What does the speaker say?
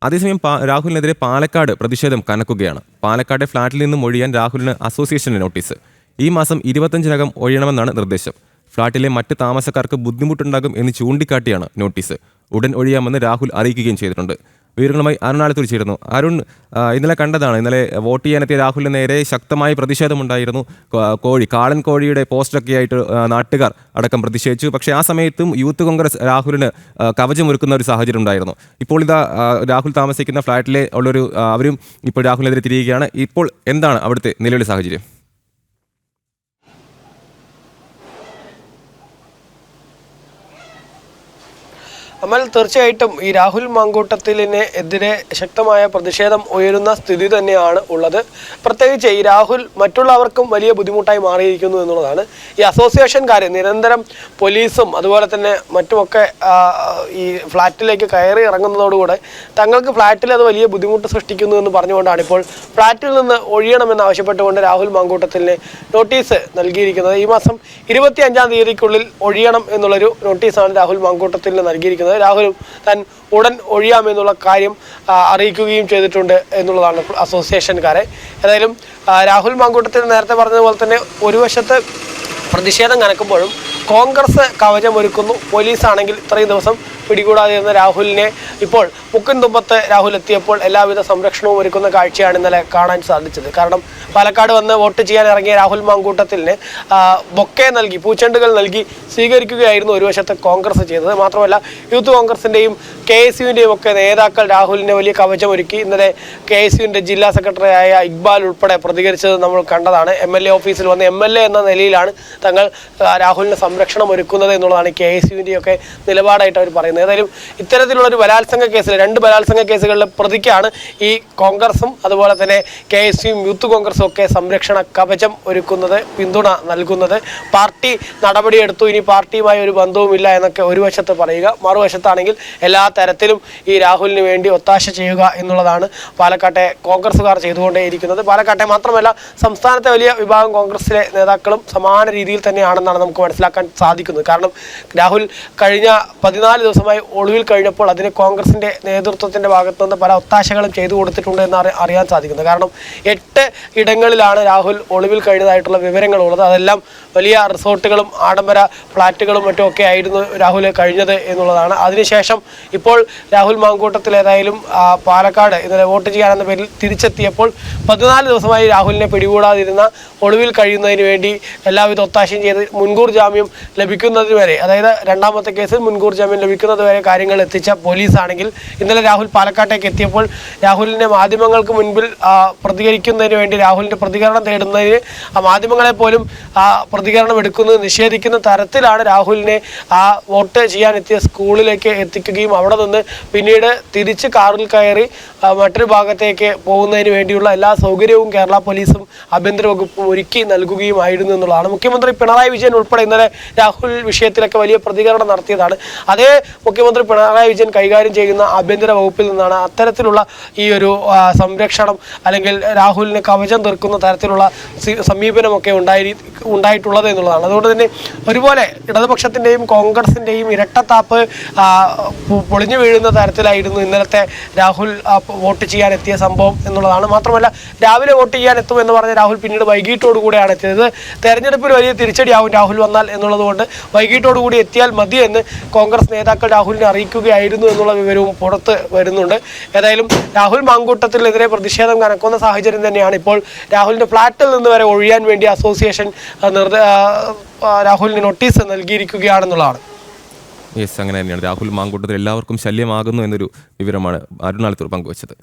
അതേസമയം രാഹുലിനെതിരെ പാലക്കാട് പ്രതിഷേധം കനക്കുകയാണ്. പാലക്കാട്ടെ ഫ്ളാറ്റിൽ നിന്നും ഒഴിയാൻ രാഹുലിന് അസോസിയേഷന് നോട്ടീസ്. ഈ മാസം 25-നകം ഒഴിയണമെന്നാണ് നിർദ്ദേശം. ഫ്ളാറ്റിലെ മറ്റ് താമസക്കാർക്ക് ബുദ്ധിമുട്ടുണ്ടാകും എന്ന് ചൂണ്ടിക്കാട്ടിയാണ് നോട്ടീസ്. ഉടൻ ഒഴിയാമെന്ന് രാഹുൽ അറിയിക്കുകയും ചെയ്തിട്ടുണ്ട്. വിവരങ്ങളുമായി അരുണാലത്തൂർ ചേരുന്നു. അരുൺ, ഇന്നലെ കണ്ടതാണ്, ഇന്നലെ വോട്ട് ചെയ്യാനെത്തിയ രാഹുലിന് നേരെ ശക്തമായ പ്രതിഷേധമുണ്ടായിരുന്നു. കാളൻ കോഴിയുടെ പോസ്റ്ററൊക്കെ ആയിട്ട് നാട്ടുകാർ അടക്കം പ്രതിഷേധിച്ചു. പക്ഷേ ആ സമയത്തും യൂത്ത് കോൺഗ്രസ് രാഹുലിന് കവചമൊരുക്കുന്ന ഒരു സാഹചര്യം ഉണ്ടായിരുന്നു. ഇപ്പോൾ ഇതാ രാഹുൽ താമസിക്കുന്ന ഫ്ളാറ്റിലെ ഉള്ളൊരു അവരും ഇപ്പോൾ രാഹുലിനെതിരെ തിരിയുകയാണ്. ഇപ്പോൾ എന്താണ് അവിടുത്തെ നിലവിലെ സാഹചര്യം? അമൽ, തീർച്ചയായിട്ടും ഈ രാഹുൽ മാങ്കൂട്ടത്തിനെതിരെ ശക്തമായ പ്രതിഷേധം ഉയരുന്ന സ്ഥിതി തന്നെയാണ് ഉള്ളത്. പ്രത്യേകിച്ച് ഈ രാഹുൽ മറ്റുള്ളവർക്കും വലിയ ബുദ്ധിമുട്ടായി മാറിയിരിക്കുന്നു എന്നുള്ളതാണ്. ഈ അസോസിയേഷൻകാർ നിരന്തരം പോലീസും അതുപോലെ തന്നെ മറ്റുമൊക്കെ ഈ ഫ്ളാറ്റിലേക്ക് കയറി ഇറങ്ങുന്നതോടുകൂടെ തങ്ങൾക്ക് ഫ്ളാറ്റിൽ അത് വലിയ ബുദ്ധിമുട്ട് സൃഷ്ടിക്കുന്നു എന്ന് പറഞ്ഞുകൊണ്ടാണ് ഇപ്പോൾ ഫ്ളാറ്റിൽ നിന്ന് ഒഴിയണമെന്ന് ആവശ്യപ്പെട്ടുകൊണ്ട് രാഹുൽ മാങ്കൂട്ടത്തിന് നോട്ടീസ് നൽകിയിരിക്കുന്നത്. ഈ മാസം 25-ാം തീയതിക്കുള്ളിൽ ഒഴിയണം എന്നുള്ളൊരു നോട്ടീസാണ് രാഹുൽ മാങ്കൂട്ടത്തിന് നൽകിയിരിക്കുന്നത്. രാഹുലും താൻ ഉടൻ ഒഴിയാമെന്നുള്ള കാര്യം അറിയിക്കുകയും ചെയ്തിട്ടുണ്ട് എന്നുള്ളതാണ് അസോസിയേഷൻകാരെ. ഏതായാലും രാഹുൽ മാങ്കൂട്ടത്തിൽ നേരത്തെ പറഞ്ഞതുപോലെ തന്നെ ഒരു വശത്ത് പ്രതിഷേധം കനക്കുമ്പോഴും കോൺഗ്രസ് കവചമൊരുക്കുന്നു. പോലീസാണെങ്കിൽ ഇത്രയും ദിവസം പിടികൂടാതിരുന്ന രാഹുലിനെ ഇപ്പോൾ മുക്കിൻ തുമ്പത്ത് രാഹുൽ എത്തിയപ്പോൾ എല്ലാവിധ സംരക്ഷണവും ഒരുക്കുന്ന കാഴ്ചയാണ് ഇന്നലെ കാണാൻ സാധിച്ചത്. കാരണം പാലക്കാട് വന്ന് വോട്ട് ചെയ്യാൻ ഇറങ്ങിയ രാഹുൽ മാങ്കൂട്ടത്തിലിന് ബൊക്കെ നൽകി, പൂച്ചെണ്ടുകൾ നൽകി സ്വീകരിക്കുകയായിരുന്നു ഒരു വശത്ത് കോൺഗ്രസ് ചെയ്തത്. മാത്രമല്ല യൂത്ത് കോൺഗ്രസിൻ്റെയും KSUവിൻ്റെയും ഒക്കെ നേതാക്കൾ രാഹുലിനെ വലിയ കവചമൊരുക്കി. ഇന്നലെ KSUവിൻ്റെ ജില്ലാ സെക്രട്ടറിയായ ഇക്ബാൽ ഉൾപ്പെടെ പ്രതികരിച്ചത് നമ്മൾ കണ്ടതാണ്. MLA ഓഫീസിൽ വന്ന് MLA എന്ന നിലയിലാണ് തങ്ങൾ രാഹുലിന് സംരക്ഷണം ഒരുക്കുന്നത് എന്നുള്ളതാണ് KSUവിൻ്റെയൊക്കെ നിലപാടായിട്ട് അവർ പറയുന്നത്. ഏതായാലും ഇത്തരത്തിലുള്ളൊരു ബലാത്സംഗ കേസിൽ 2 ബലാത്സംഗ കേസുകളിലെ പ്രതിക്കാണ് ഈ കോൺഗ്രസും അതുപോലെ തന്നെ KSUവും യൂത്ത് കോൺഗ്രസും ഒക്കെ സംരക്ഷണ കവചം ഒരുക്കുന്നത്, പിന്തുണ നൽകുന്നത്. പാർട്ടി നടപടിയെടുത്തു, ഇനി പാർട്ടിയുമായി ഒരു ബന്ധവുമില്ല എന്നൊക്കെ ഒരു വശത്ത് പറയുക, മറുവശത്താണെങ്കിൽ എല്ലാ തരത്തിലും ഈ രാഹുലിന് വേണ്ടി ഒത്താശ ചെയ്യുക എന്നുള്ളതാണ് പാലക്കാട്ടെ കോൺഗ്രസുകാർ ചെയ്തുകൊണ്ടേയിരിക്കുന്നത്. പാലക്കാട്ടെ മാത്രമല്ല സംസ്ഥാനത്തെ വലിയ വിഭാഗം കോൺഗ്രസിലെ നേതാക്കളും സമാന രീതിയിൽ തന്നെയാണെന്നാണ് നമുക്ക് മനസ്സിലാക്കാൻ സാധിക്കുന്നത്. കാരണം രാഹുൽ കഴിഞ്ഞ 14 ദിവസമായി ഒളിവിൽ കഴിഞ്ഞപ്പോൾ അതിന് കോൺഗ്രസിൻ്റെ നേതൃത്വത്തിൻ്റെ ഭാഗത്തു നിന്ന് പല ഒത്താശകളും ചെയ്തു കൊടുത്തിട്ടുണ്ട് എന്ന് അറിയാൻ സാധിക്കുന്നത്. കാരണം 8 ഇടങ്ങളിലാണ് രാഹുൽ ഒളിവിൽ കഴിഞ്ഞതായിട്ടുള്ള വിവരങ്ങളുള്ളത്. അതെല്ലാം വലിയ റിസോർട്ടുകളും ആഡംബര ഫ്ലാറ്റുകളും മറ്റുമൊക്കെ ആയിരുന്നു രാഹുൽ കഴിഞ്ഞത് എന്നുള്ളതാണ്. അതിനുശേഷം ഇപ്പോൾ രാഹുൽ മാങ്കൂട്ടത്തിൽ ഏതായാലും പാലക്കാട് ഇന്നലെ വോട്ട് ചെയ്യാനെന്ന പേരിൽ തിരിച്ചെത്തിയപ്പോൾ 14 ദിവസമായി രാഹുലിനെ പിടികൂടാതിരുന്ന ഒളിവിൽ കഴിയുന്നതിന് വേണ്ടി എല്ലാവിധ ഒത്താശയും ചെയ്ത് മുൻകൂർ ജാമ്യം ലഭിക്കുന്നതിന് വരെ, അതായത് രണ്ടാമത്തെ കേസിൽ മുൻകൂർ ജാമ്യം ലഭിക്കുന്നത് വരെ കാര്യങ്ങൾ എത്തിച്ച പോലീസാണെങ്കിൽ ഇന്നലെ രാഹുൽ പാലക്കാട്ടേക്ക് എത്തിയപ്പോൾ രാഹുലിനെ മാധ്യമങ്ങൾക്ക് മുൻപിൽ പ്രതികരിക്കുന്നതിന് വേണ്ടി രാഹുലിൻ്റെ പ്രതികരണം തേടുന്നതിന് മാധ്യമങ്ങളെ പോലും പ്രതികരണം എടുക്കുന്നത് നിഷേധിക്കുന്ന തരത്തിലാണ് രാഹുലിനെ വോട്ട് ചെയ്യാനെത്തിയ സ്കൂളിലേക്ക് എത്തിക്കുകയും അവിടെ നിന്ന് പിന്നീട് തിരിച്ച് കാറിൽ കയറി മറ്റൊരു ഭാഗത്തേക്ക് പോകുന്നതിന് വേണ്ടിയുള്ള എല്ലാ സൗകര്യവും കേരള പോലീസും ആഭ്യന്തര വകുപ്പും ഒരുക്കി നൽകുകയുമായിരുന്നു എന്നുള്ളതാണ്. മുഖ്യമന്ത്രി പിണറായി വിജയൻ ഉൾപ്പെടെ ഇന്നലെ രാഹുൽ വിഷയത്തിലൊക്കെ വലിയ പ്രതികരണം നടത്തിയതാണ്. അതേ മുഖ്യമന്ത്രി പിണറായി വിജയൻ കൈകാര്യം ചെയ്യുന്ന ആഭ്യന്തര വകുപ്പിൽ നിന്നാണ് അത്തരത്തിലുള്ള ഈ ഒരു സംരക്ഷണം അല്ലെങ്കിൽ രാഹുലിനെ കവചം തീർക്കുന്ന തരത്തിലുള്ള സമീപനമൊക്കെ ഉണ്ടായിട്ടുള്ളത് എന്നുള്ളതാണ്. അതുകൊണ്ട് തന്നെ ഒരുപോലെ ഇടതുപക്ഷത്തിൻ്റെയും കോൺഗ്രസിൻ്റെയും ഇരട്ടത്താപ്പ് പൊളിഞ്ഞു വീഴുന്ന തരത്തിലായിരുന്നു ഇന്നലത്തെ രാഹുൽ വോട്ട് ചെയ്യാനെത്തിയ സംഭവം എന്നുള്ളതാണ്. മാത്രമല്ല രാവിലെ വോട്ട് ചെയ്യാൻ എത്തുമെന്ന് പറഞ്ഞ രാഹുൽ പിന്നീട് വൈകിട്ടോടുകൂടിയാണ് എത്തിയത്. തെരഞ്ഞെടുപ്പിൽ വലിയ തിരിച്ചടിയാവും രാഹുൽ വന്നാൽ എന്നുള്ളതുകൊണ്ട് വൈകിട്ടോടുകൂടി എത്തിയാൽ മതി എന്ന് കോൺഗ്രസ് നേതാക്കൾ രാഹുലിനെ അറിയിക്കുകയായിരുന്നു എന്നുള്ള വിവരവും പുറത്ത് വരുന്നുണ്ട്. ഏതായാലും രാഹുൽ മാങ്കൂട്ടത്തിനെതിരെ പ്രതിഷേധം കനക്കുന്ന സാഹചര്യം തന്നെയാണ്. ഇപ്പോൾ രാഹുലിൻ്റെ ഫ്ളാറ്റിൽ നിന്ന് വരെ ഒഴിയാൻ വേണ്ടി അസോസിയേഷൻ രാഹുലിന് നോട്ടീസ് നൽകിയിരിക്കുകയാണെന്നുള്ളതാണ്. യെസ്, അങ്ങനെ തന്നെയാണ്. രാഹുൽ മാങ്കൂട്ടത്തിൽ എല്ലാവർക്കും ശല്യമാകുന്നു എന്നൊരു വിവരമാണ് അരുണാലത്തൂർ പങ്കുവച്ചത്.